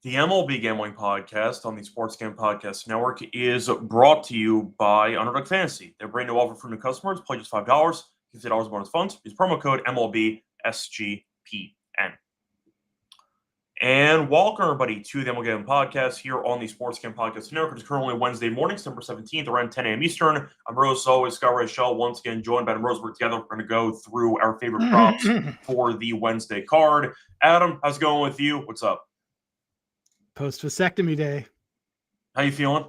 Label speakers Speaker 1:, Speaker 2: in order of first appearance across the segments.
Speaker 1: The MLB Gambling Podcast on the Sports Gam Podcast Network is brought to you by Underdog Fantasy. Their brand new offer for new customers: play just $5, get $8 bonus funds. Use promo code MLB SGPN. And welcome everybody to the MLB Gambling Podcast here on the Sports Gam Podcast Network. It's currently Wednesday morning, September 17th, around 10 a.m. Eastern. I'm Rose, as always, Scott Reichel, once again joined by Adam Rose. We're together. We're going to go through our favorite props for the Wednesday card. Adam, how's it going with you? What's up?
Speaker 2: Post-vasectomy day.
Speaker 1: How you feeling?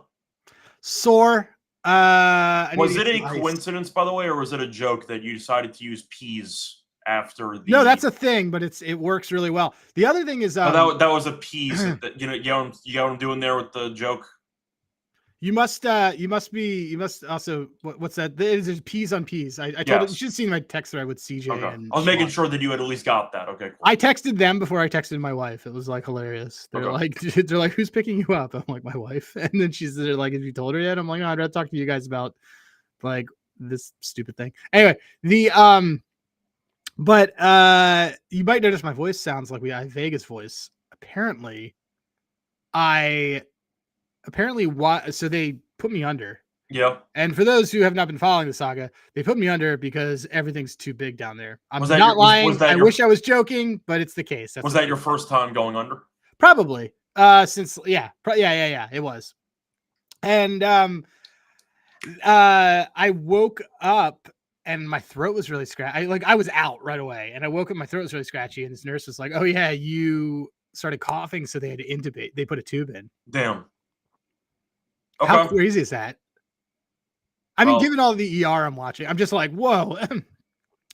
Speaker 2: Sore.
Speaker 1: Was it a coincidence, by the way, or was it a joke that you decided to use peas after the...
Speaker 2: No, that's a thing, but it works really well. The other thing is...
Speaker 1: that was a peas. That, you know what I'm doing there with the joke? You must
Speaker 2: also... What's that? There's peas on peas. I told you should have seen my text thread with CJ.
Speaker 1: Okay.
Speaker 2: And
Speaker 1: I was making sure that you had at least got that. Okay, cool.
Speaker 2: I texted them before I texted my wife. It was like hilarious. They're like, who's picking you up? I'm like, my wife. And then they're like, have you told her yet? I'm like, no, I'd rather talk to you guys about like this stupid thing. Anyway, but you might notice my voice sounds like I have Vegas voice. So they put me under.
Speaker 1: Yeah.
Speaker 2: And for those who have not been following the saga, they put me under because everything's too big down there. I'm not lying. I wish I was joking, but it's the case.
Speaker 1: Was that your first time going under?
Speaker 2: Probably. It was. And I woke up and my throat was really scratchy. I was out right away, and I woke up, my throat was really scratchy, and this nurse was like, "Oh yeah, you started coughing, so they had to intubate. They put a tube in."
Speaker 1: Damn. Okay.
Speaker 2: How crazy is that? I mean, given all the ER I'm watching, I'm just like, whoa.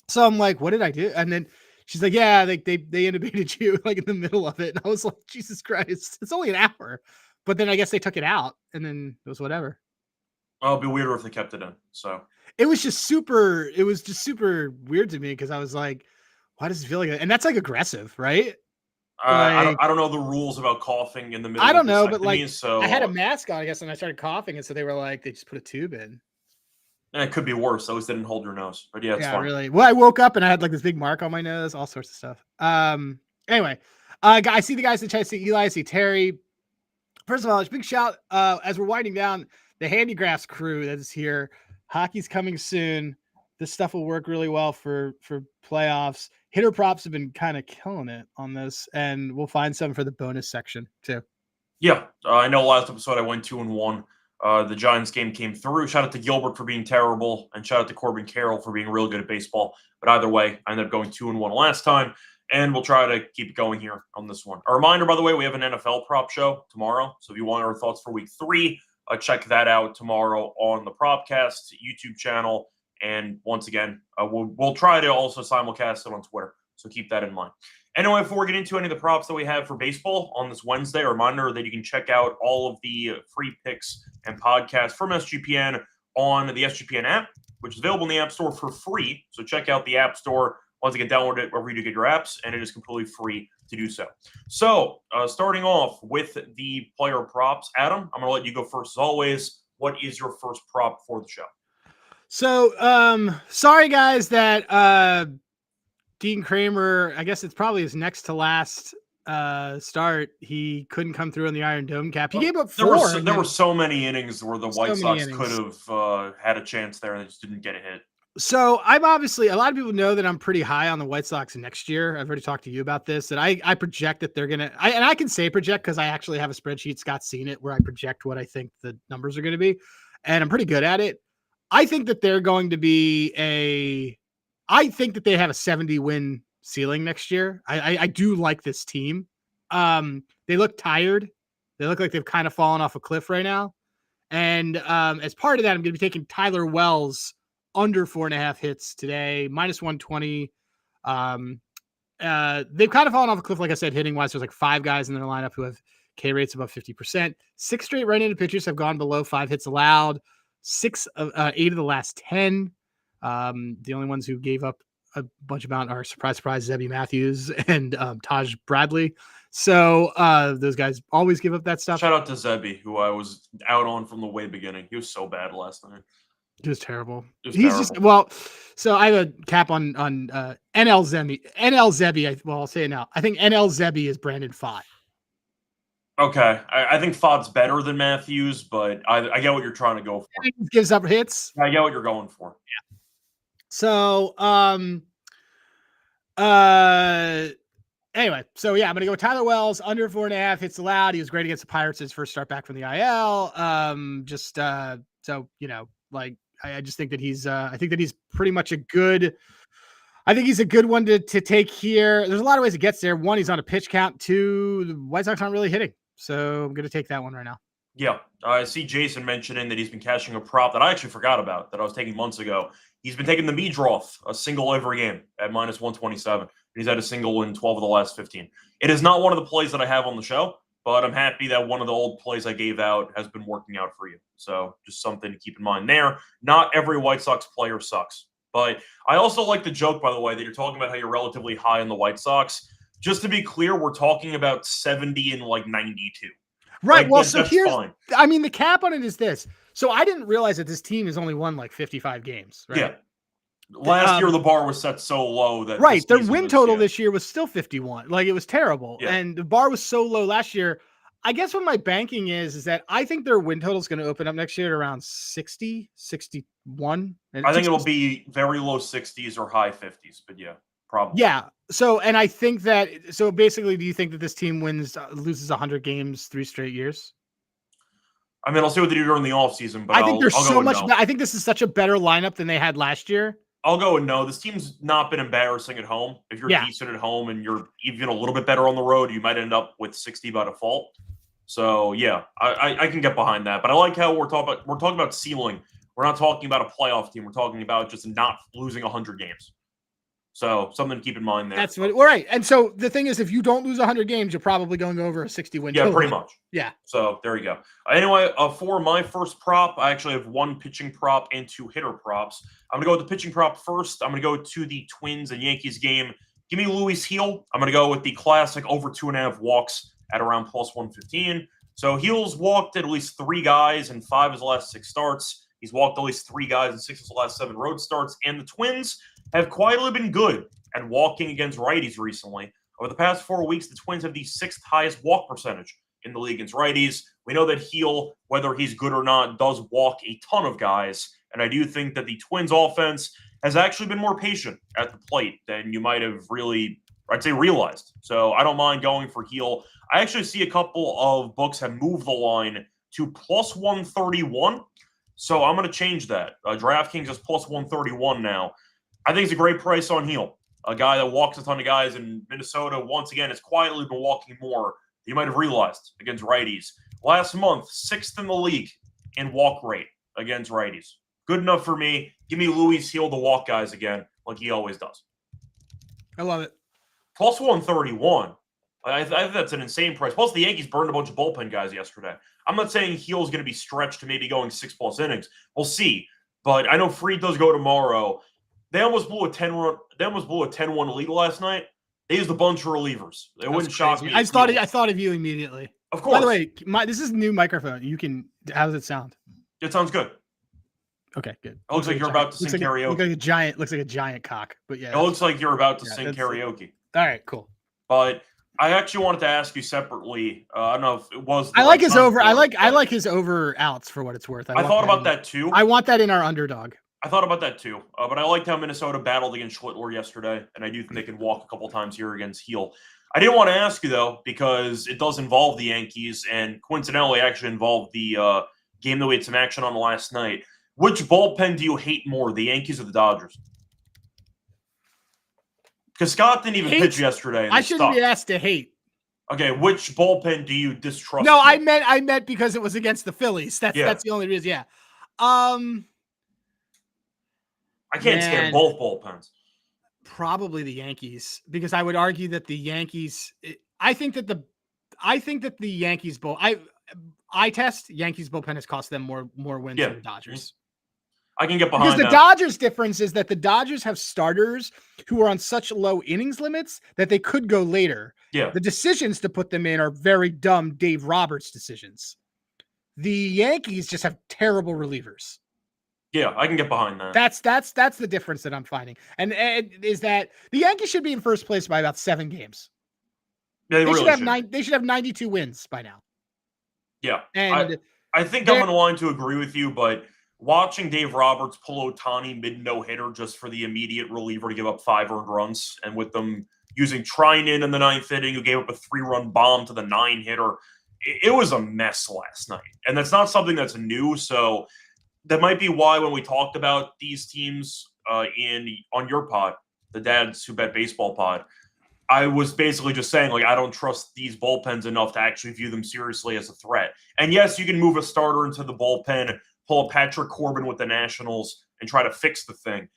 Speaker 2: So I'm like, what did I do? And then she's like, yeah, they intubated you like in the middle of it. And I was like, Jesus Christ, it's only an hour. But then I guess they took it out, and then it was whatever.
Speaker 1: Well, it'd be weirder if they kept it in. So
Speaker 2: it was just super weird to me because I was like, why does it feel like that? And that's like aggressive, right?
Speaker 1: I don't know the rules about coughing in the middle.
Speaker 2: I don't know, but like,
Speaker 1: so
Speaker 2: I had a mask on, I guess, and I started coughing, and so they were like, they just put a tube in.
Speaker 1: And it could be worse. At least they didn't hold your nose. But yeah, it's fine.
Speaker 2: Really. Well, I woke up and I had like this big mark on my nose, all sorts of stuff. Anyway, I see the guys in the chat. I see Eli, I see Terry. First of all, it's a big shout as we're winding down, the Handigraphs crew that is here. Hockey's coming soon. This stuff will work really well for playoffs. Hitter props have been kind of killing it on this, and we'll find some for the bonus section too.
Speaker 1: Yeah, I know last episode I went 2-1. The Giants game came through. Shout out to Gilbert for being terrible, and shout out to Corbin Carroll for being real good at baseball. But either way, I ended up going 2-1 last time, and we'll try to keep it going here on this one. A reminder, by the way, we have an NFL prop show tomorrow. So if you want our thoughts for week 3, check that out tomorrow on the Propcast YouTube channel. And once again, we'll try to also simulcast it on Twitter. So keep that in mind. Anyway, before we get into any of the props that we have for baseball on this Wednesday, a reminder that you can check out all of the free picks and podcasts from SGPN on the SGPN app, which is available in the App Store for free. So check out the App Store. Once again, download it wherever you do get your apps, and it is completely free to do so. So starting off with the player props, Adam, I'm going to let you go first as always. What is your first prop for the show?
Speaker 2: So, sorry guys that Dean Kramer, I guess it's probably his next to last start. He couldn't come through on the Iron Dome cap. He gave up 4.
Speaker 1: There were so many innings where the White Sox could have had a chance there, and they just didn't get a hit.
Speaker 2: So I'm obviously, a lot of people know that I'm pretty high on the White Sox next year. I've already talked to you about this, that I project that they're going to, and I can say project because I actually have a spreadsheet, Scott's seen it, where I project what I think the numbers are going to be. And I'm pretty good at it. I think that they're going to be I think that they have a 70 win ceiling next year. I do like this team. They look tired. They look like they've kind of fallen off a cliff right now. And as part of that, I'm going to be taking Tyler Wells under 4.5 hits today, -120. They've kind of fallen off a cliff, like I said, hitting wise. There's like 5 guys in their lineup who have K rates above 50%. 6 straight right-handed pitchers have gone below 5 hits allowed. 8 of the last 10. The only ones who gave up a bunch amount are surprise, Zebby Matthews and Taj Bradley. So those guys always give up that stuff.
Speaker 1: Shout out to Zebby, who I was out on from the way beginning. He was so bad last night.
Speaker 2: He was terrible. So I have a cap on NL Zebby. I'll say it now. I think NL Zebby is Brandon Pfaadt.
Speaker 1: Okay. I think Fodd's better than Matthews, but I get what you're trying to go for.
Speaker 2: He gives up hits.
Speaker 1: I get what you're going for.
Speaker 2: Yeah. So, anyway, so yeah, I'm gonna go with Tyler Wells under 4.5 hits allowed. He was great against the Pirates his first start back from the IL. So like I just think that he's pretty much a good. I think he's a good one to take here. There's a lot of ways it gets there. One, he's on a pitch count. Two, the White Sox aren't really hitting, so I'm gonna take that one right now.
Speaker 1: Yeah, I see Jason mentioning that he's been cashing a prop that I actually forgot about that I was taking months ago. He's been taking the Meadroff, a single every game at -127. He's had a single in 12 of the last 15. It is not one of the plays that I have on the show, but I'm happy that one of the old plays I gave out has been working out for you. So just something to keep in mind there. Not every White Sox player sucks. But I also like the joke, by the way, that you're talking about how you're relatively high on the White Sox. Just to be clear, we're talking about 70 and 92.
Speaker 2: Right.
Speaker 1: Like,
Speaker 2: Well, so here's,
Speaker 1: fine.
Speaker 2: I mean, the cap on it is this. So I didn't realize that this team has only won like 55 games. Right?
Speaker 1: Yeah. Last year, the bar was set so low that
Speaker 2: their win total this year was still 51. Like, it was terrible.
Speaker 1: Yeah.
Speaker 2: And the bar was so low last year. I guess what my banking is that I think their win total is going to open up next year at around 60, 61.
Speaker 1: I think it'll be very low 60s or high 50s, but yeah, probably.
Speaker 2: Yeah. So, and I think that, so basically, do you think that this team loses 100 games 3 straight years?
Speaker 1: I mean, I'll see what they do during the offseason, but
Speaker 2: I think there's so much.
Speaker 1: No.
Speaker 2: I think this is such a better lineup than they had last year.
Speaker 1: I'll go and no. This team's not been embarrassing at home. If you're decent at home and you're even a little bit better on the road, you might end up with 60 by default. So yeah, I can get behind that. But I like how we're talking about ceiling. We're not talking about a playoff team. We're talking about just not losing 100 games. So something to keep in mind there.
Speaker 2: That's what. All right. And so the thing is, if you don't lose 100 games, you're probably going over a 60 win.
Speaker 1: Yeah, pretty much.
Speaker 2: Yeah.
Speaker 1: So there you go. Anyway, for my first prop, I actually have 1 pitching prop and 2 hitter props. I'm going to go with the pitching prop first. I'm going to go to the Twins and Yankees game. Give me Luis Gil. I'm going to go with the classic over 2.5 walks at around +115. So Gil's walked at least 3 guys in 5 of his last 6 starts. He's walked at least 3 guys in 6 of his last 7 road starts. And the Twins have quietly been good at walking against righties recently. Over the past 4 weeks, the Twins have the 6th highest walk percentage in the league against righties. We know that Gil, whether he's good or not, does walk a ton of guys. And I do think that the Twins offense has actually been more patient at the plate than you might have really, I'd say, realized. So I don't mind going for Gil. I actually see a couple of books have moved the line to +131. So I'm going to change that. DraftKings is +131 now. I think it's a great price on Gil. A guy that walks a ton of guys in Minnesota, once again, has quietly been walking more than you might have realized against righties. Last month, 6th in the league in walk rate against righties. Good enough for me. Give me Luis Gil to walk guys again, like he always does.
Speaker 2: I love it.
Speaker 1: +131. I think that's an insane price. Plus, the Yankees burned a bunch of bullpen guys yesterday. I'm not saying Gil's going to be stretched to maybe going 6+ innings. We'll see. But I know Fried does go tomorrow. They almost blew a 10-run. They almost blew a 10-1 lead last night. They used a bunch of relievers. It wouldn't shock me.
Speaker 2: I thought of you immediately.
Speaker 1: Of course.
Speaker 2: By the way, this is a new microphone. You can. How does it sound?
Speaker 1: It sounds good.
Speaker 2: Okay, good.
Speaker 1: It looks like you're about to sing karaoke.
Speaker 2: Looks like a giant cock. But yeah,
Speaker 1: it looks like you're about to sing karaoke.
Speaker 2: All right, cool.
Speaker 1: But I actually wanted to ask you separately. I don't know if it was.
Speaker 2: I like his over. I like his over outs for what it's worth.
Speaker 1: I thought about that too.
Speaker 2: I want that in our underdog.
Speaker 1: I thought about that too, but I liked how Minnesota battled against Schlittler yesterday, and I do think they can walk a couple times here against Gil. I didn't want to ask you, though, because it does involve the Yankees, and coincidentally actually involved the game that we had some action on last night. Which bullpen do you hate more, the Yankees or the Dodgers? Because Scott didn't even pitch yesterday.
Speaker 2: I shouldn't be asked to hate.
Speaker 1: Okay, which bullpen do you distrust?
Speaker 2: No, I meant because it was against the Phillies. That's the only reason. Yeah.
Speaker 1: I can't stand both bullpens.
Speaker 2: Probably the Yankees, because I would argue that the Yankees. I think that the Yankees I test Yankees bullpen has cost them more wins than the Dodgers.
Speaker 1: I can get behind that.
Speaker 2: Because the Dodgers difference is that the Dodgers have starters who are on such low innings limits that they could go later.
Speaker 1: Yeah.
Speaker 2: The decisions to put them in are very dumb Dave Roberts decisions. The Yankees just have terrible relievers.
Speaker 1: Yeah, I can get behind that.
Speaker 2: That's the difference that I'm finding. And is that the Yankees should be in first place by about 7 games.
Speaker 1: They really
Speaker 2: should have 92 wins by now.
Speaker 1: Yeah.
Speaker 2: And
Speaker 1: I think I'm in line to agree with you, but watching Dave Roberts pull Ohtani mid-no-hitter just for the immediate reliever to give up 5 earned runs, and with them using Trinan in the 9th inning, who gave up a 3-run bomb to the 9-hitter, it was a mess last night. And that's not something that's new, so that might be why when we talked about these teams on your pod, the Dads Who Bet Baseball pod, I was basically just saying, like, I don't trust these bullpens enough to actually view them seriously as a threat. And yes, you can move a starter into the bullpen, pull a Patrick Corbin with the Nationals, and try to fix the thing.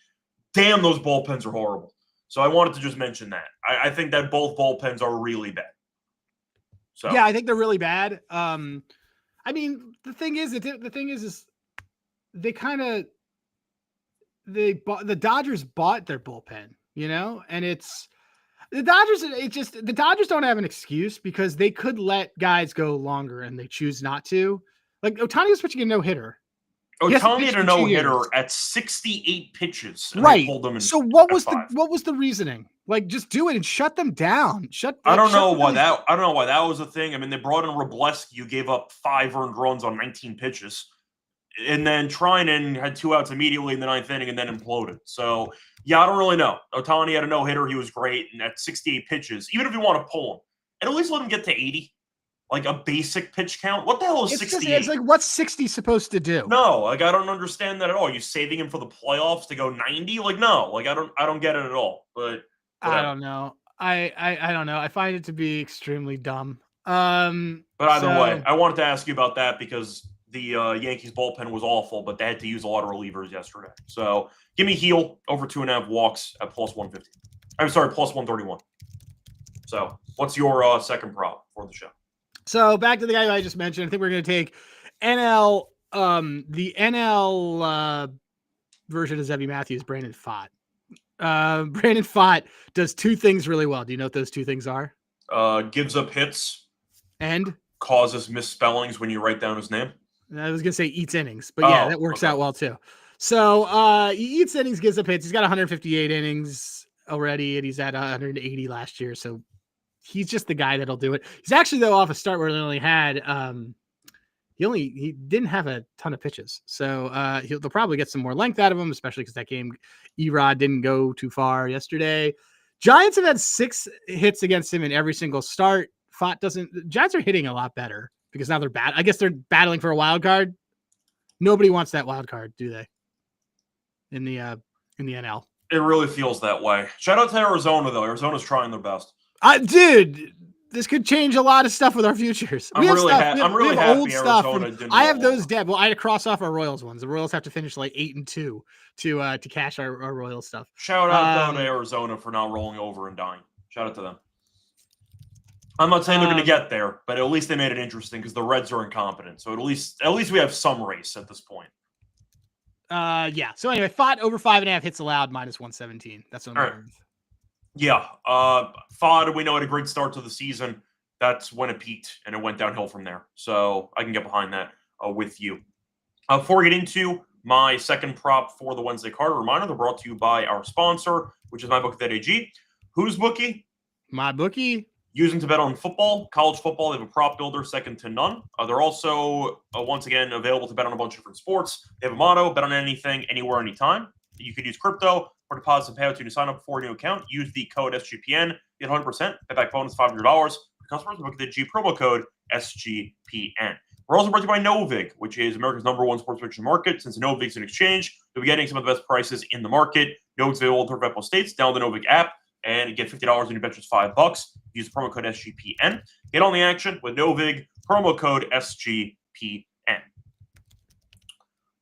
Speaker 1: Damn, those bullpens are horrible. So I wanted to just mention that. I think that both bullpens are really bad. So
Speaker 2: yeah, I think they're really bad. I mean, the thing is they kind of the Dodgers bought their bullpen, you know, and it's the Dodgers. The Dodgers don't have an excuse because they could let guys go longer and they choose not to. Like Ohtani was pitching a no-hitter.
Speaker 1: Ohtani had a no-hitter at 68 pitches. And
Speaker 2: right.
Speaker 1: They pulled him in
Speaker 2: so what was the reasoning? Like, just do it and shut them down.
Speaker 1: I don't know why that was a thing. I mean, they brought in Robleski, who gave up 5 earned runs on 19 pitches. And then Trinan had 2 outs immediately in the 9th inning and then imploded. So, yeah, I don't really know. Ohtani had a no-hitter. He was great. And at 68 pitches, even if you want to pull him, and at least let him get to 80, like a basic pitch count. What the hell is 68?
Speaker 2: It's like, what's 60 supposed to do?
Speaker 1: No, like, I don't understand that at all. Are you saving him for the playoffs to go 90? Like, no, like, I don't get it at all. But whatever.
Speaker 2: I don't know. I don't know. I find it to be extremely dumb.
Speaker 1: But either way, I wanted to ask you about that because the Yankees bullpen was awful, but they had to use a lot of relievers yesterday. So give me Heel over 2.5 walks at plus 150. I'm sorry, plus 131. So what's your second prop for the show?
Speaker 2: So back to the guy I just mentioned. I think we're going to take NL, the NL version of Zebby Matthews, Brandon Pfaadt. Brandon Pfaadt does 2 things really well. Do you know what those 2 things are?
Speaker 1: Gives up hits
Speaker 2: and
Speaker 1: causes misspellings when you write down his name.
Speaker 2: I was going to say eats innings, but yeah, that works out well too. So he eats innings, gives up hits. He's got 158 innings already, and he's at 180 last year. So he's just the guy that'll do it. He's actually, though, off a start where he only had he didn't have a ton of pitches. So they'll probably get some more length out of him, especially because that game Erod didn't go too far yesterday. Giants have had 6 hits against him in every single start. Giants are hitting a lot better because now they're bad. I guess they're battling for a wild card. Nobody wants that wild card, do they? In the NL.
Speaker 1: It really feels that way. Shout out to Arizona, though. Arizona's trying their best.
Speaker 2: Dude, this could change a lot of stuff with our futures.
Speaker 1: I'm really happy Arizona didn't.
Speaker 2: I have those dead. Well, I had to cross off our Royals ones. The Royals have to finish like 8-2 to cash our Royals stuff.
Speaker 1: Shout out to Arizona for not rolling over and dying. Shout out to them. I'm not saying they're going to get there, but at least they made it interesting because the Reds are incompetent. So at least we have some race at this point.
Speaker 2: Yeah. So anyway, Pfaadt over 5.5 hits allowed minus 117. That's what I'm
Speaker 1: worth. Yeah. Pfaadt, we know, had a great start to the season. That's when it peaked, and it went downhill from there. So I can get behind that with you. Before we get into my second prop for the Wednesday card, a reminder, they're brought to you by our sponsor, which is MyBookie.ag. Who's bookie?
Speaker 2: My bookie.
Speaker 1: Using to bet on football, college football. They have a prop builder second to none. They're also, once again, available to bet on a bunch of different sports. They have a motto, bet on anything, anywhere, anytime. You could use crypto for deposit and payout to sign up for a new account. Use the code SGPN. Get 100%. Bet back bonus $500. For customers, book the G promo code SGPN. We're also brought to you by Novig, which is America's #1 sports prediction market. Since Novig's an exchange, you'll be getting some of the best prices in the market. Novig's available in 35 states. Download the Novig app and you get $50 when you bet just $5. Use the promo code SGPN. Get on the action with Novig, promo code SGPN.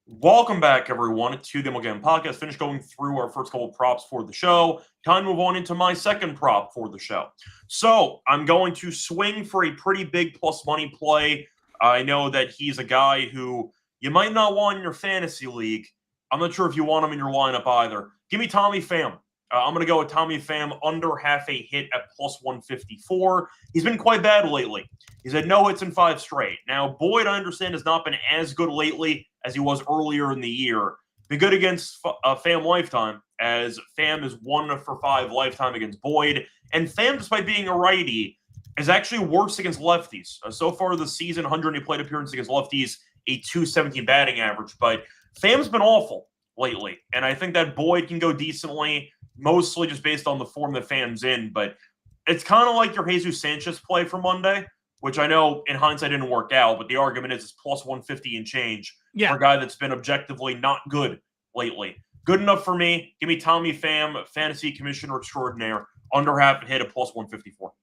Speaker 1: Welcome back, everyone, to the MLB Gambling Podcast. Finished going through our first couple of props for the show. Time to move on into my second prop for the show. So I'm going to swing for a pretty big plus money play. I know that he's a guy who you might not want in your fantasy league. I'm not sure if you want him in your lineup either. Give me Tommy Pham. I'm going to go with Tommy Pham under half a hit at plus 154. He's been quite bad lately. He's had no hits in 5 straight. Now, Boyd, I understand, has not been as good lately as he was earlier in the year. Been good against Pham lifetime, as Pham is 1 for 5 lifetime against Boyd. And Pham, despite being a righty, is actually worse against lefties. So far this season, 108 plate appearances against lefties, a 217 batting average. But Pham's been awful lately, and I think that Boyd can go decently, mostly just based on the form that Pham's in. But it's kind of like your Jesus Sanchez play for Monday, which I know in hindsight didn't work out, but the argument is it's plus 150 and change for a guy that's been objectively not good lately. Good enough for me. Give me Tommy Pham, fantasy commissioner extraordinaire, under half a hit at plus 154.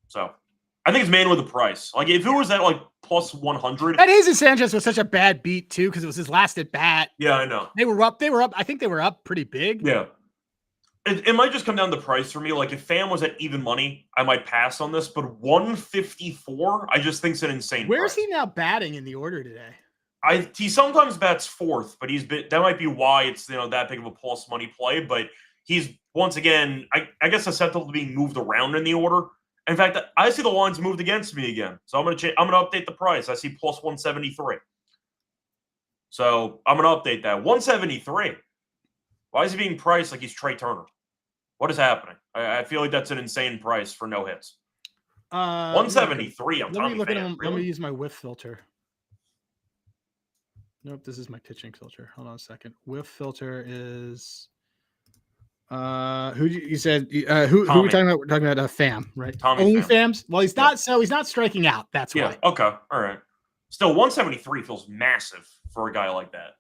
Speaker 1: So I think it's mainly the price. Like if it was at like plus 100.
Speaker 2: That Jesus Sanchez was such a bad beat too, because it was his last at bat.
Speaker 1: Yeah, I know.
Speaker 2: They were up. I think they were up pretty big.
Speaker 1: Yeah. It might just come down to price for me. Like if Pham was at even money, I might pass on this. But 154, I just think it's an insane
Speaker 2: Where's
Speaker 1: price.
Speaker 2: he now batting in the order today?
Speaker 1: He sometimes bats fourth, but that might be why it's that big of a plus money play. But he's once again, I guess, susceptible to being moved around in the order. In fact, I see the lines moved against me again, so I'm gonna update the price. I see plus 173. So I'm gonna update that 173. Why is he being priced like he's Trey Turner? What is happening? I feel like that's an insane price for no hits. 173.
Speaker 2: Let me look at him. Really? Let me use my whiff filter. Nope, this is my pitching filter. Hold on a second. Whiff filter is who you said who are we talking about? We're talking about Pham, right?
Speaker 1: Tommy
Speaker 2: Only
Speaker 1: Pham.
Speaker 2: Phams? Well, he's not he's not striking out. That's why.
Speaker 1: Okay. All right. Still 173 feels massive for a guy like that.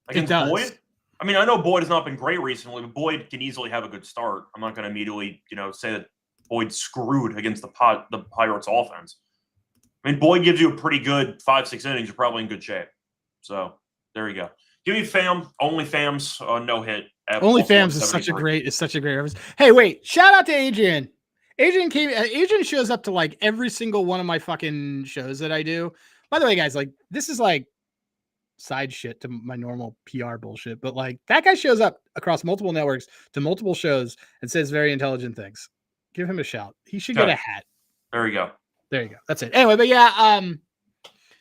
Speaker 1: Against Boyd? I mean, I know Boyd has not been great recently, but Boyd can easily have a good start. I'm not going to immediately, say that Boyd's screwed against the Pirates offense. I mean, Boyd gives you a pretty good 5-6 innings. You're probably in good shape. So there you go. Give me Pham. Only Pham's no hit.
Speaker 2: Only Pham's is such a great reference. Hey, wait! Shout out to Adrian. Adrian shows up to like every single one of my fucking shows that I do. By the way, guys, like this is like side shit to my normal PR bullshit, but like that guy shows up across multiple networks to multiple shows and says very intelligent things. Give him a shout. He should get a hat.
Speaker 1: There you go.
Speaker 2: There you go. That's it. Anyway, but yeah,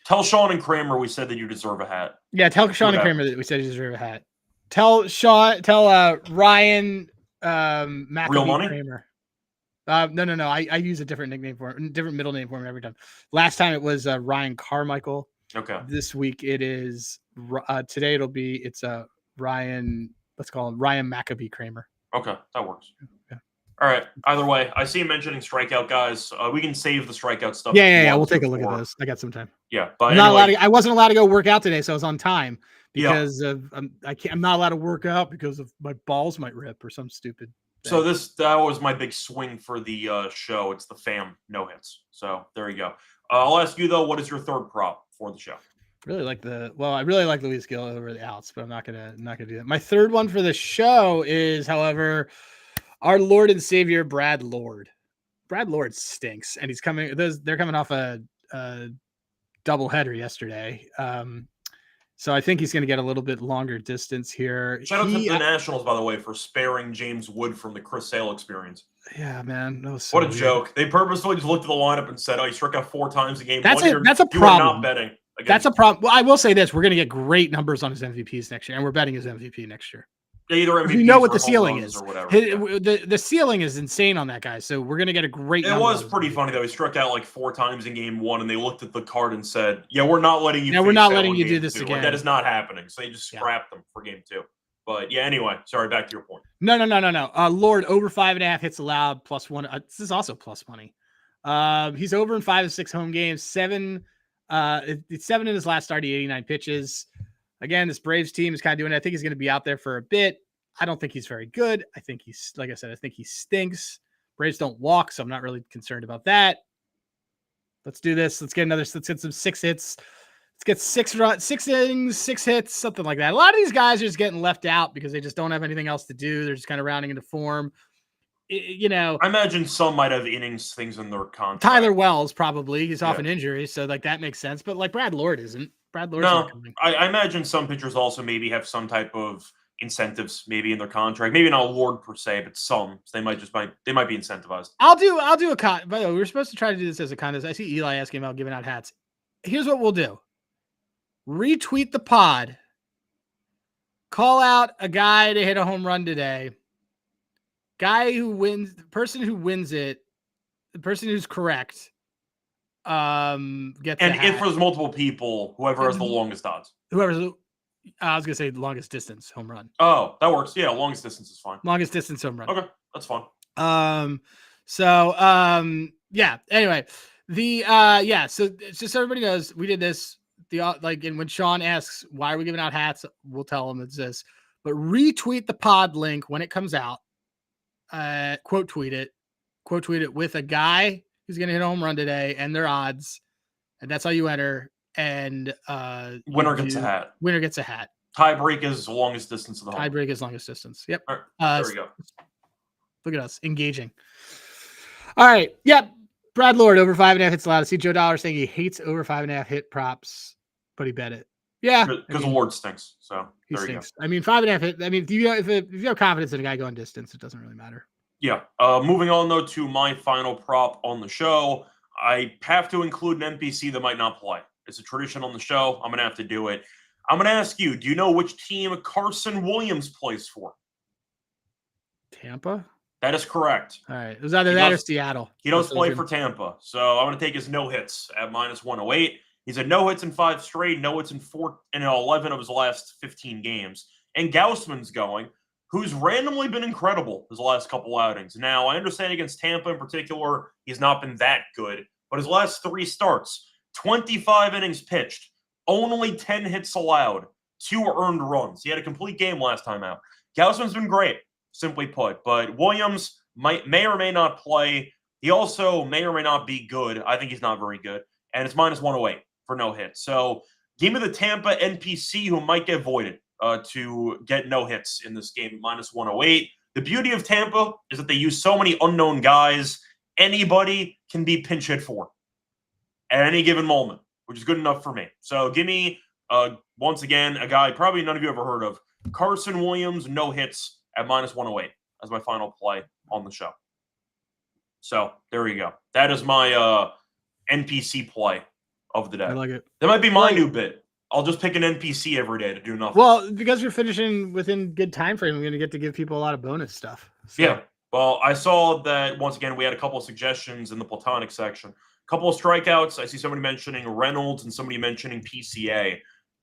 Speaker 1: tell Sean and Kramer we said that you deserve a hat.
Speaker 2: Yeah, tell Sean and Kramer that we said you deserve a hat. Tell Ryan McAfee
Speaker 1: Real money?
Speaker 2: Kramer. No. I use a different nickname for him, different middle name for him every time. Last time it was Ryan Carmichael.
Speaker 1: Okay.
Speaker 2: This week it is today it's Ryan. Let's call him Ryan McAfee Kramer.
Speaker 1: Okay, that works.
Speaker 2: Yeah.
Speaker 1: All right. Either way, I see him mentioning strikeout guys. We can save the strikeout stuff.
Speaker 2: Yeah. We'll take a look at those. I got some time.
Speaker 1: Yeah, but
Speaker 2: I wasn't allowed to go work out today, so I was on time because I'm not allowed to work out because of my balls might rip or some stupid thing.
Speaker 1: So that was my big swing for the show. It's the Pham no hits. So there you go. I'll ask you though, what is your third prop for the show?
Speaker 2: I really like Luis Gil over the outs, but I'm not gonna do that. My third one for the show is, however, our Lord and Savior Brad Lord. Brad Lord stinks, and he's coming. They're coming off a doubleheader yesterday, so I think he's going to get a little bit longer distance here.
Speaker 1: Shout out to the Nationals, by the way, for sparing James Wood from the Chris Sale experience.
Speaker 2: Yeah, man, that was so
Speaker 1: what a
Speaker 2: weird.
Speaker 1: Joke! They purposely just looked at the lineup and said, "Oh, he struck out 4 times a game."
Speaker 2: That's a problem.
Speaker 1: Not betting.
Speaker 2: That's a problem. Well, I will say this: we're going to get great numbers on his MVPs next year, and we're betting his MVP next year.
Speaker 1: Either MVP,
Speaker 2: you know what the ceiling is.
Speaker 1: Or whatever.
Speaker 2: The ceiling is insane on that guy, so we're going to get a great.
Speaker 1: It was pretty funny though. He struck out like 4 times in game 1, and they looked at the card and said, "Yeah, we're not letting you.
Speaker 2: Yeah, we're not letting you do this again.
Speaker 1: Like, that is not happening." So they just scrapped them for game 2. But yeah, anyway, sorry. Back to your point.
Speaker 2: No. Lord over 5.5 hits allowed +1. This is also plus money. He's over in 5 of 6 home games. 7 in his last start. 89 pitches. Again, this Braves team is kind of doing it. I think he's going to be out there for a bit. I don't think he's very good. I think he's, like I said, I think he stinks. Braves don't walk, so I'm not really concerned about that. Let's do this. Let's get some 6 hits. Let's get 6 innings, 6 hits, something like that. A lot of these guys are just getting left out because they just don't have anything else to do. They're just kind of rounding into form. I
Speaker 1: imagine some might have innings things in their contract.
Speaker 2: Tyler Wells probably. He's off an injury, so like that makes sense. But like Brad Lord isn't. Brad Lord's not coming.
Speaker 1: I imagine some pitchers also maybe have some type of incentives maybe in their contract. Maybe not Lord per se, but some. So they might be incentivized. I'll do
Speaker 2: a con. By the way, we were supposed to try to do this as a contest. I see Eli asking about giving out hats. Here's what we'll do. Retweet the pod. Call out a guy to hit a home run today. Guy who wins, the person who wins it the person who's correct gets
Speaker 1: And
Speaker 2: a hat.
Speaker 1: if there's multiple people, whoever has the longest odds.
Speaker 2: Whoever's, I was gonna say longest distance home run.
Speaker 1: Oh, that works. Yeah, longest distance is fine.
Speaker 2: Longest distance home run.
Speaker 1: Okay, that's fine.
Speaker 2: Yeah. Anyway, so just so everybody knows, we did this. And when Sean asks why are we giving out hats, we'll tell him it's this. But retweet the pod link when it comes out. Quote tweet it with a guy who's gonna hit a home run today and their odds, and that's how you enter. And
Speaker 1: winner gets a hat.
Speaker 2: Winner gets a hat.
Speaker 1: Tie break is the longest distance of the home.
Speaker 2: Tie break is longest distance. Yep.
Speaker 1: All right, there we go.
Speaker 2: Look at us engaging. All right. Yep. Brad Lord over 5.5 hits allowed. I see Joe Dollar saying he hates over 5.5 hit props, but he bet it. Yeah,
Speaker 1: because Lord stinks. So
Speaker 2: he
Speaker 1: there
Speaker 2: stinks.
Speaker 1: You go.
Speaker 2: I mean, 5.5 hit. I mean, if you have confidence in a guy going distance, it doesn't really matter.
Speaker 1: Yeah. Moving on though to my final prop on the show, I have to include an NPC that might not play. It's a tradition on the show. I'm gonna have to do it. I'm gonna ask you: do you know which team Carson Williams plays for?
Speaker 2: Tampa.
Speaker 1: That is correct.
Speaker 2: All right. It was either that or Seattle.
Speaker 1: He does play for Tampa. So I'm going to take his no hits at -108. He's had no hits in 5 straight, no hits in 11 of his last 15 games. And Gaussman's going, who's randomly been incredible his last couple outings. Now, I understand against Tampa in particular, he's not been that good. But his last 3 starts, 25 innings pitched, only 10 hits allowed, 2 earned runs. He had a complete game last time out. Gaussman's been great. Simply put, but Williams may or may not play. He also may or may not be good. I think he's not very good. And it's -108 for no hit. So give me the Tampa NPC who might get voided to get no hits in this game, -108. The beauty of Tampa is that they use so many unknown guys. Anybody can be pinch hit for at any given moment, which is good enough for me. So give me, once again, a guy probably none of you ever heard of, Carson Williams, no hits at -108 as my final play on the show. So there you go. That is my NPC play of the day.
Speaker 2: I like it.
Speaker 1: That might be my new bit. I'll just pick an NPC every day to do nothing.
Speaker 2: Well, because you're finishing within good time frame, we're going to get to give people a lot of bonus stuff.
Speaker 1: So. Yeah. Well, I saw that once again we had a couple of suggestions in the Platonic section. A couple of strikeouts. I see somebody mentioning Reynolds and somebody mentioning PCA.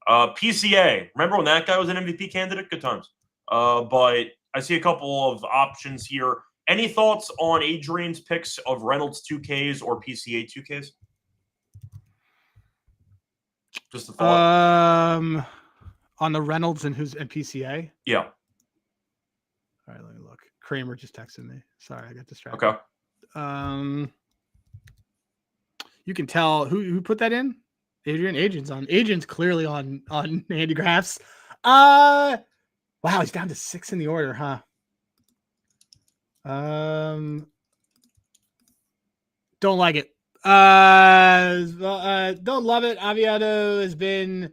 Speaker 1: PCA. Remember when that guy was an MVP candidate? Good times. But I see a couple of options here. Any thoughts on Adrian's picks of Reynolds 2Ks or PCA 2Ks? Just a thought.
Speaker 2: On the Reynolds and PCA?
Speaker 1: Yeah.
Speaker 2: All right, let me look. Kramer just texted me. Sorry, I got distracted.
Speaker 1: Okay.
Speaker 2: You can tell who put that in? Adrian. Adrian's clearly on Handy Graphs. Wow, he's down to 6 in the order, huh? Don't like it. Don't love it. Aviado has been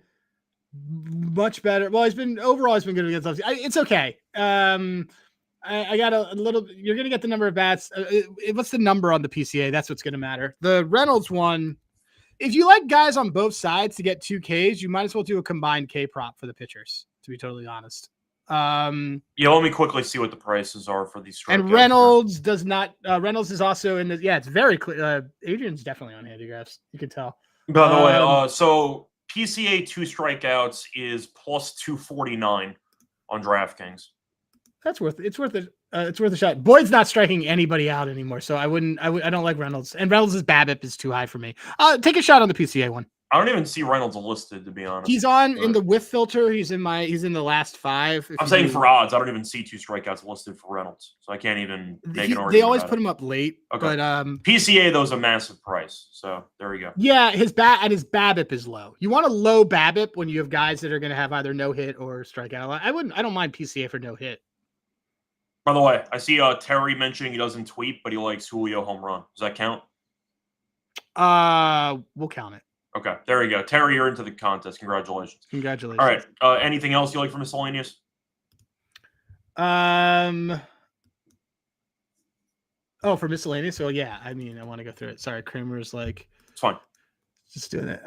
Speaker 2: much better. Well, he's been good against us. It's okay. I got a little. You're gonna get the number of bats. What's the number on the PCA? That's what's gonna matter. The Reynolds one. If you like guys on both sides to get 2 Ks, you might as well do a combined K prop for the pitchers. To be totally honest.
Speaker 1: Let me quickly see what the prices are for these strikeouts.
Speaker 2: And Reynolds does not. Reynolds is also in the. Yeah, it's very clear. Adrian's definitely on Handy Graphs. You can tell.
Speaker 1: By the way, so PCA 2 strikeouts is +249 on DraftKings.
Speaker 2: That's worth it. It's worth it. It's worth a shot. Boyd's not striking anybody out anymore, so I don't like Reynolds. And Reynolds' BABIP is too high for me. Take a shot on the PCA one.
Speaker 1: I don't even see Reynolds listed, to be honest.
Speaker 2: He's on in the whiff filter. He's in the last 5.
Speaker 1: I'm saying for odds, I don't even see 2 strikeouts listed for Reynolds, so I can't even make an argument.
Speaker 2: They always put him up late.
Speaker 1: Okay.
Speaker 2: But
Speaker 1: PCA though is a massive price, so there we go.
Speaker 2: Yeah, his BABIP is low. You want a low BABIP when you have guys that are going to have either no hit or strikeout. I don't mind PCA for no hit.
Speaker 1: By the way, I see Terry mentioning he doesn't tweet, but he likes Julio home run. Does that count?
Speaker 2: We'll count it.
Speaker 1: Okay, there you go. Terry, you're into the contest. Congratulations.
Speaker 2: Congratulations.
Speaker 1: All right. Anything else you like for miscellaneous?
Speaker 2: For miscellaneous. So yeah, I mean, I want to go through it. Sorry, Kramer's like,
Speaker 1: it's fine.
Speaker 2: Just doing it.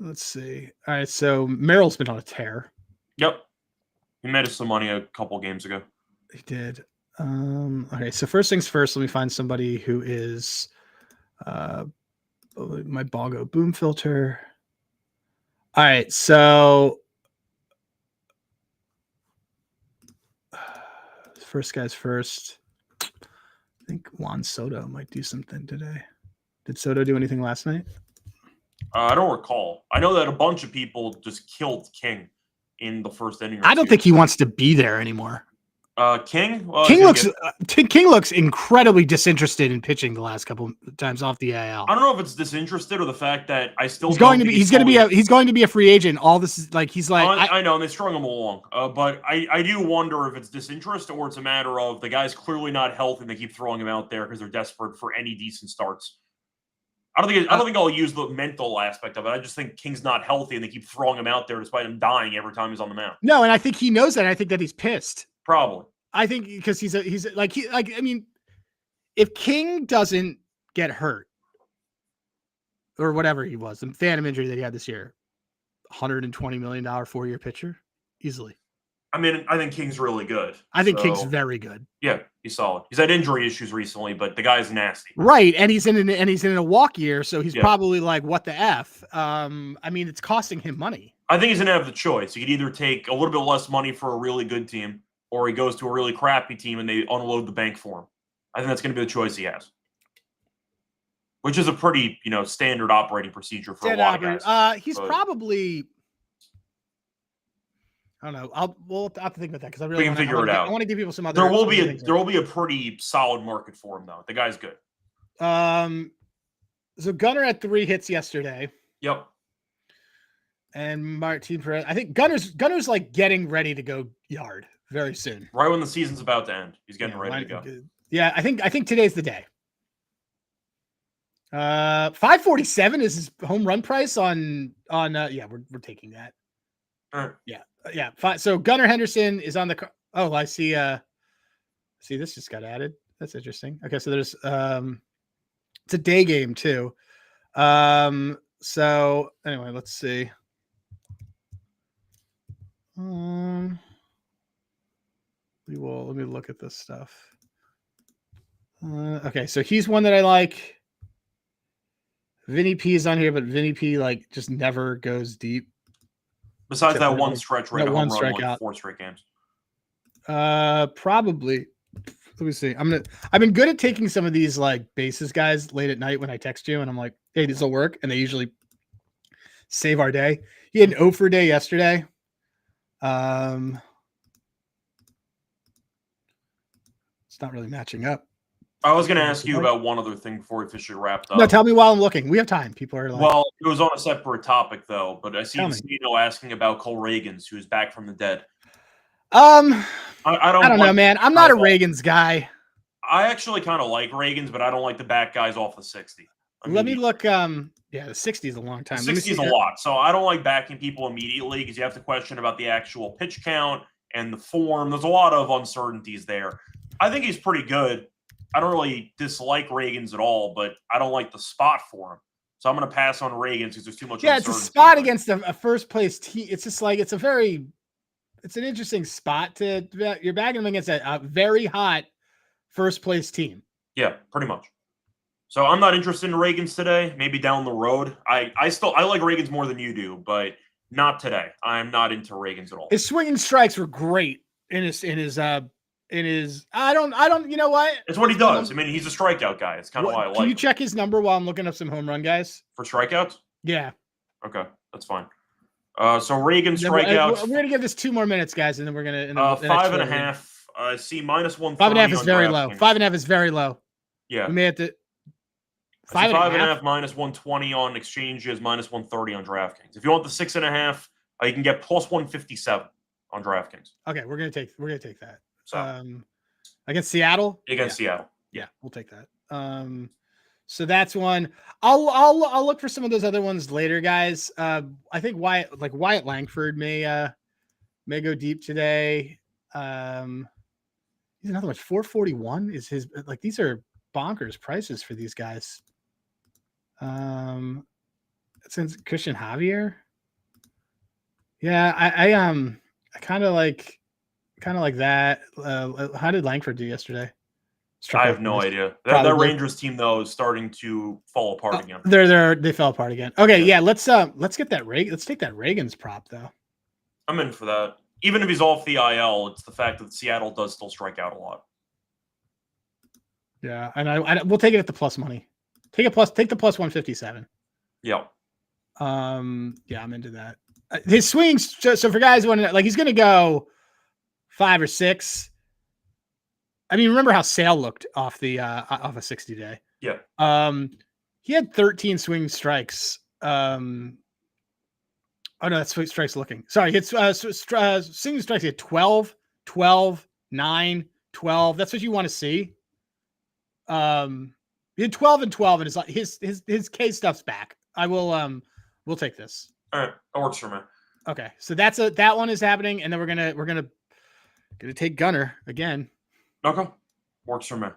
Speaker 2: Let's see. All right, so Merrill's been on a tear.
Speaker 1: Yep. He made us some money a couple games ago.
Speaker 2: He did. Okay, so first things first, let me find somebody who is my Bongo boom filter. All right, so first guys first. I think Juan Soto might do something today. Did Soto do anything last night?
Speaker 1: I don't recall. I know that a bunch of people just killed King in the first inning.
Speaker 2: I don't think he wants to be there anymore.
Speaker 1: King?
Speaker 2: Well, King looks incredibly disinterested in pitching the last couple times off the AL.
Speaker 1: I don't know if it's disinterested or the fact that I still
Speaker 2: he's going to be a free agent. All this is like he's like
Speaker 1: I know, and they strung him along. But I do wonder if it's disinterest or it's a matter of the guy's clearly not healthy and they keep throwing him out there because they're desperate for any decent starts. I don't think I'll use the mental aspect of it. I just think King's not healthy and they keep throwing him out there despite him dying every time he's on the mound.
Speaker 2: No, and I think he knows that. I think that he's pissed.
Speaker 1: Probably.
Speaker 2: I think because I mean, if King doesn't get hurt or whatever he was, the phantom injury that he had this year, $120 million 4-year pitcher, easily.
Speaker 1: I mean, I think King's really good.
Speaker 2: I think King's very good.
Speaker 1: Yeah, he's solid. He's had injury issues recently, but the guy's nasty.
Speaker 2: Right, and he's in a walk year, so he's probably like, what the F? I mean, it's costing him money.
Speaker 1: I think he's gonna have the choice. He could either take a little bit less money for a really good team, or he goes to a really crappy team and they unload the bank for him. I think that's gonna be the choice he has. Which is a pretty, standard operating procedure for a lot of guys.
Speaker 2: He's probably, I don't know. We'll have to think about that because I really
Speaker 1: can figure it out.
Speaker 2: I want to give people some other.
Speaker 1: There will be a pretty solid market for him though. The guy's good.
Speaker 2: So Gunnar had 3 hits yesterday.
Speaker 1: Yep.
Speaker 2: And Martin Perez. I think Gunner's like getting ready to go yard very soon.
Speaker 1: Right when the season's about to end, he's getting ready to go.
Speaker 2: Yeah, I think today's the day. 547 is his home run price on we're taking that.
Speaker 1: All right.
Speaker 2: Yeah. So Gunnar Henderson is on the. Oh, I see. See, this just got added. That's interesting. Okay, so there's it's a day game too. So anyway, let's see. Let me look at this stuff. Okay, so he's one that I like. Vinny P is on here, but Vinny P just never goes deep.
Speaker 1: Besides that one stretch, right?
Speaker 2: One strikeout,
Speaker 1: 4 straight games.
Speaker 2: Probably. Let me see. I've been good at taking some of these bases guys late at night when I text you, and I'm like, "Hey, this will work," and they usually save our day. He had an 0 for day yesterday. It's not really matching up.
Speaker 1: I was going to ask you about one other thing before we officially wrapped up.
Speaker 2: No, tell me while I'm looking. We have time. People are like...
Speaker 1: Well, it was on a separate topic, though, but I see Stino asking about Cole Reagans, who's back from the dead.
Speaker 2: I don't know, man. I'm not a Reagans guy.
Speaker 1: I actually kind of like Reagans, but I don't like the back guys off the 60.
Speaker 2: Let me look. The 60 is a long time.
Speaker 1: 60 is a lot. So I don't like backing people immediately because you have to question about the actual pitch count and the form. There's a lot of uncertainties there. I think he's pretty good. I don't really dislike Reagans at all, but I don't like the spot for him. So I'm going to pass on Reagans because there's too much.
Speaker 2: Yeah, it's a spot against a first place team. It's just it's an interesting spot you're bagging him against a very hot first place team.
Speaker 1: Yeah, pretty much. So I'm not interested in Reagans today. Maybe down the road. I like Reagans more than you do, but not today. I'm not into Reagans at all.
Speaker 2: His swinging strikes were great in his I don't you know what?
Speaker 1: It's what he does. I mean, he's a strikeout guy. It's kind of why I like him.
Speaker 2: Can you check his number while I'm looking up some home run guys?
Speaker 1: For strikeouts?
Speaker 2: Yeah.
Speaker 1: Okay, that's fine. So Reagan strikeouts.
Speaker 2: We're gonna give this 2 more minutes, guys, and then we're gonna
Speaker 1: 5.5. I see -130.
Speaker 2: 5.5 is very low. 5.5 is very low.
Speaker 1: Yeah.
Speaker 2: We may have to
Speaker 1: 5.5 -120 on exchanges, -130 on DraftKings. If you want the 6.5, you can get +157 on DraftKings.
Speaker 2: Okay, we're gonna take that.
Speaker 1: So
Speaker 2: against Seattle.
Speaker 1: Seattle.
Speaker 2: Yeah, we'll take that. So that's one. I'll look for some of those other ones later, guys. I think Wyatt Langford may go deep today. He's another one. 441 is his. These are bonkers prices for these guys. Since Christian Javier. Yeah, I kind of like kind of like that. How did Langford do yesterday?
Speaker 1: I have no idea. That Rangers team though is starting to fall apart again.
Speaker 2: They fell apart again. Okay, yeah. Let's get that Let's take that Reagan's prop though.
Speaker 1: I'm in for that. Even if he's off the IL, it's the fact that Seattle does still strike out a lot.
Speaker 2: Yeah, and we'll take it at the plus money. Take the plus 157.
Speaker 1: Yeah.
Speaker 2: Yeah, I'm into that. His swings. So for guys who want to, like, he's going to go 5 or 6. I mean, remember how Sale looked off off a 60 day?
Speaker 1: Yeah.
Speaker 2: He had 13 swing strikes. Oh no, that's swing strikes looking. Sorry, it's swing strikes. He had 12, 12, 9, 12. That's what you want to see. He had 12 and 12, and it's like his K stuff's back. We'll take this.
Speaker 1: All right, that works for me.
Speaker 2: Okay, so that one is happening, and then we're gonna take Gunner again.
Speaker 1: Okay, works for me.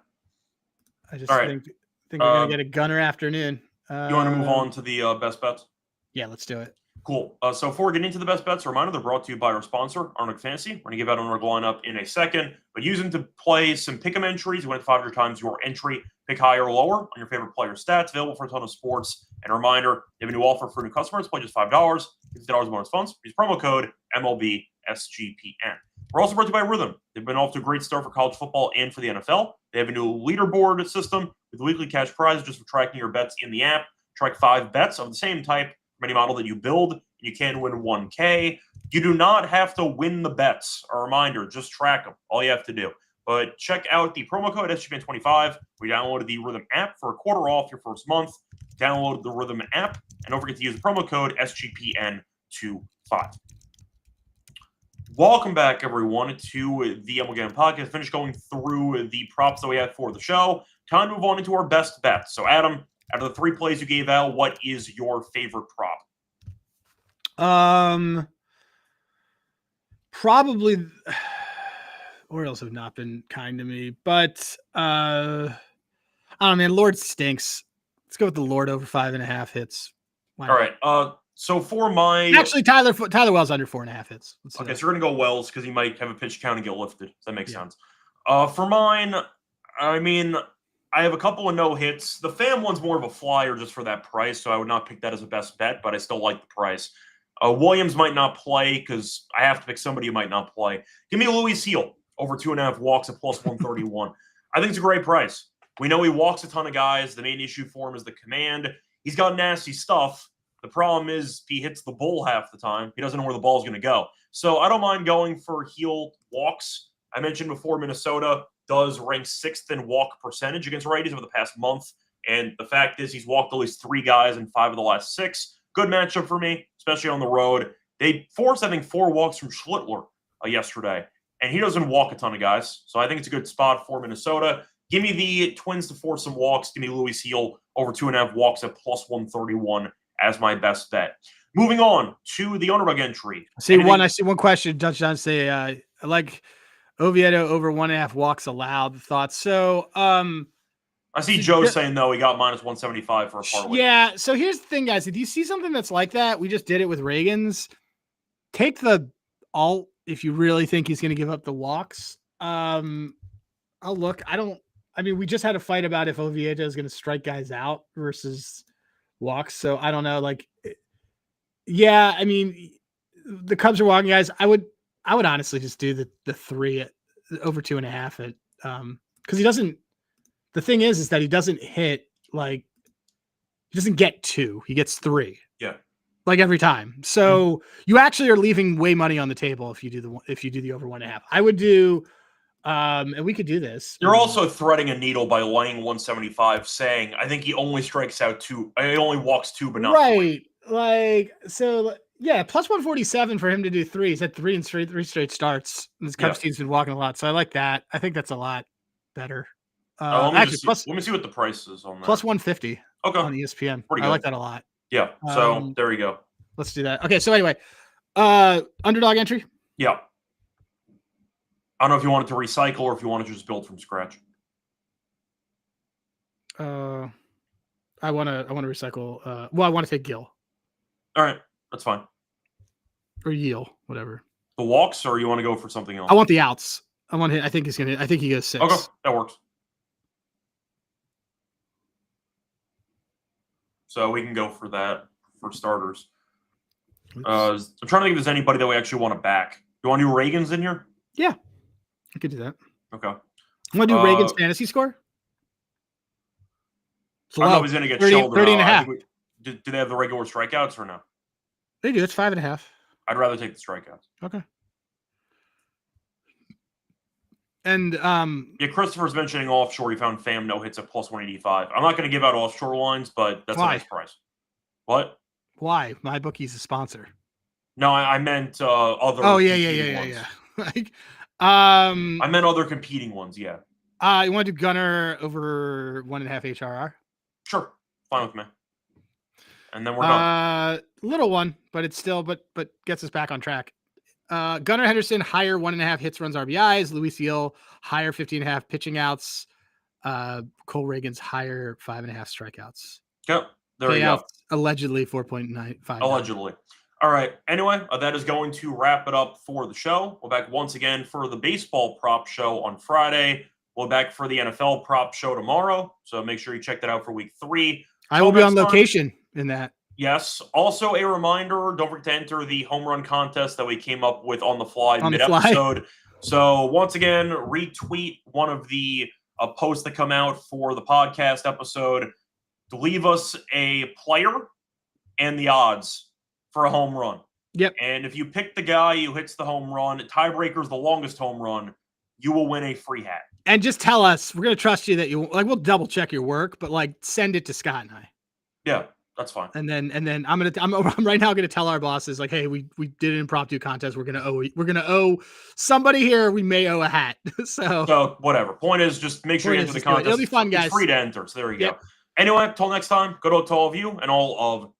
Speaker 2: I just think we're gonna get a Gunner afternoon.
Speaker 1: You want to move on to the best bets?
Speaker 2: Yeah, let's do it.
Speaker 1: Cool. So before we get into the best bets, a reminder, they're brought to you by our sponsor, Arnold Fantasy. We're going to give out an Arnold lineup in a second, but use them to play some pick'em entries. You win 500 times your entry. Pick higher or lower on your favorite player stats. Available for a ton of sports. And a reminder, they have a new offer for new customers. Play just $5. $50 bonus funds. Use promo code MLB SGPN. We're also brought to you by Rhythm. They've been off to a great start for college football and for the NFL. They have a new leaderboard system with weekly cash prizes just for tracking your bets in the app. Track 5 bets of the same type from any model that you build. You can win 1K. You do not have to win the bets. A reminder, just track them. All you have to do. But check out the promo code SGPN25. We downloaded the Rhythm app for a quarter off your first month. Download the Rhythm app, and don't forget to use the promo code SGPN25. Welcome back, everyone, to the MLB Gambling Podcast. Finished going through the props that we had for the show. Time to move on into our best bets. So, Adam, out of the 3 plays you gave out, what is your favorite prop?
Speaker 2: Probably Orioles have not been kind to me, but I don't know, man. Lord stinks. Let's go with the Lord over 5.5 hits.
Speaker 1: All right. So for my
Speaker 2: Tyler Wells under 4.5 hits.
Speaker 1: Okay, so we're gonna go Wells because he might have a pitch count and get lifted. Does that make sense? For mine, I mean, I have a couple of no hits. The Pham one's more of a flyer just for that price, so I would not pick that as a best bet, but I still like the price. Williams might not play because I have to pick somebody who might not play. Give me Luis Heel over 2.5 walks at plus 131. I think it's a great price. We know he walks a ton of guys. The main issue for him is the command. He's got nasty stuff. The problem is he hits the bull half the time. He doesn't know where the ball's going to go. So I don't mind going for Heel walks. I mentioned before Minnesota does rank 6th in walk percentage against righties over the past month. And the fact is he's walked at least 3 guys in 5 of the last 6. Good matchup for me, especially on the road. They forced, I think, 4 walks from Schlittler yesterday. And he doesn't walk a ton of guys. So I think it's a good spot for Minnesota. Give me the Twins to force some walks. Give me Luis Heel over 2.5 walks at plus 131 as my best bet. Moving on to the underdog entry.
Speaker 2: I see one question. Judge John say, I like Oviedo over 1.5 walks allowed. Thoughts. So,
Speaker 1: I see Joe saying, though, he got minus 175 for a parlay.
Speaker 2: Yeah. So here's the thing, guys. If you see something that's like that, we just did it with Reagan's. Take the alt if you really think he's going to give up the walks. I'll look. We just had a fight about if Oviedo is going to strike guys out versus walks. So I don't know. The Cubs are walking guys. I would honestly just do the 3 at over 2.5 at because he doesn't. The thing is that he doesn't hit he doesn't get 2. He gets 3.
Speaker 1: Yeah.
Speaker 2: Every time. So you actually are leaving way money on the table if you do the over 1.5. I would do and we could do this.
Speaker 1: You're also threading a needle by laying 175, saying I think he only strikes out 2. He only walks 2, but not 3.
Speaker 2: Plus 147 for him to do 3. He's had 3 straight starts. And his Cubs team's been walking a lot, so I like that. I think that's a lot better.
Speaker 1: Let me see what the price is on that.
Speaker 2: Plus 150.
Speaker 1: Okay.
Speaker 2: On ESPN.
Speaker 1: Pretty good.
Speaker 2: I like that a lot.
Speaker 1: Yeah. So there you go.
Speaker 2: Let's do that. Okay. So anyway, underdog entry.
Speaker 1: Yeah. I don't know if you wanted to recycle or if you wanted to just build from scratch.
Speaker 2: I want to recycle. I want to take Gill.
Speaker 1: All right. That's fine.
Speaker 2: Or Yeel, whatever.
Speaker 1: The walks, or you want to go for something else?
Speaker 2: I want the outs. I think he goes 6.
Speaker 1: Okay, that works. So we can go for that for starters. I'm trying to think if there's anybody that we actually want to back. You want to do Reagan's in here?
Speaker 2: Yeah, I could do that.
Speaker 1: Okay.
Speaker 2: I want to do Reagan's fantasy score.
Speaker 1: I don't know if he's going to get
Speaker 2: 30,
Speaker 1: shelled.
Speaker 2: 30 and a half.
Speaker 1: Do they have the regular strikeouts or no?
Speaker 2: They do. It's 5.5.
Speaker 1: I'd rather take the strikeouts.
Speaker 2: Okay. And
Speaker 1: yeah, Christopher's mentioning offshore. He found FAM no hits at +185. I'm not going to give out offshore lines, but that's a nice price. What?
Speaker 2: Why? My bookie's a sponsor.
Speaker 1: No, I meant other.
Speaker 2: Oh yeah. Like,
Speaker 1: I meant other competing ones. Yeah.
Speaker 2: You want to do Gunner over 1.5 HRR?
Speaker 1: Sure, fine with me. And then we're done.
Speaker 2: Little one, but it's still, but gets us back on track. Gunnar Henderson, higher 1.5 hits, runs, RBIs. Luis Hill, higher 15.5 pitching outs. Cole Reagan's higher 5.5 strikeouts.
Speaker 1: Yep, there you go.
Speaker 2: Allegedly 4.95.
Speaker 1: Allegedly. All right. Anyway, that is going to wrap it up for the show. We're back once again for the baseball prop show on Friday. We'll be back for the NFL prop show tomorrow. So make sure you check that out for week 3.
Speaker 2: I will be on location in that.
Speaker 1: Yes. Also, a reminder, don't forget to enter the home run contest that we came up with on the fly mid-episode. So once again, retweet one of the posts that come out for the podcast episode to leave us a player and the odds for a home run.
Speaker 2: Yep.
Speaker 1: And if you pick the guy who hits the home run, tiebreaker's the longest home run, you will win a free hat.
Speaker 2: And just tell us, we're going to trust you that we'll double check your work, but send it to Scott and I.
Speaker 1: Yeah. That's fine.
Speaker 2: And then I'm right now going to tell our bosses hey, we did an impromptu contest. We're going to owe somebody here. We may owe a hat. so
Speaker 1: whatever. Point is, just make sure you enter the contest.
Speaker 2: It'll be fun, guys.
Speaker 1: It's free to enter. So there you go. Anyway, until next time, good luck to all of you and all of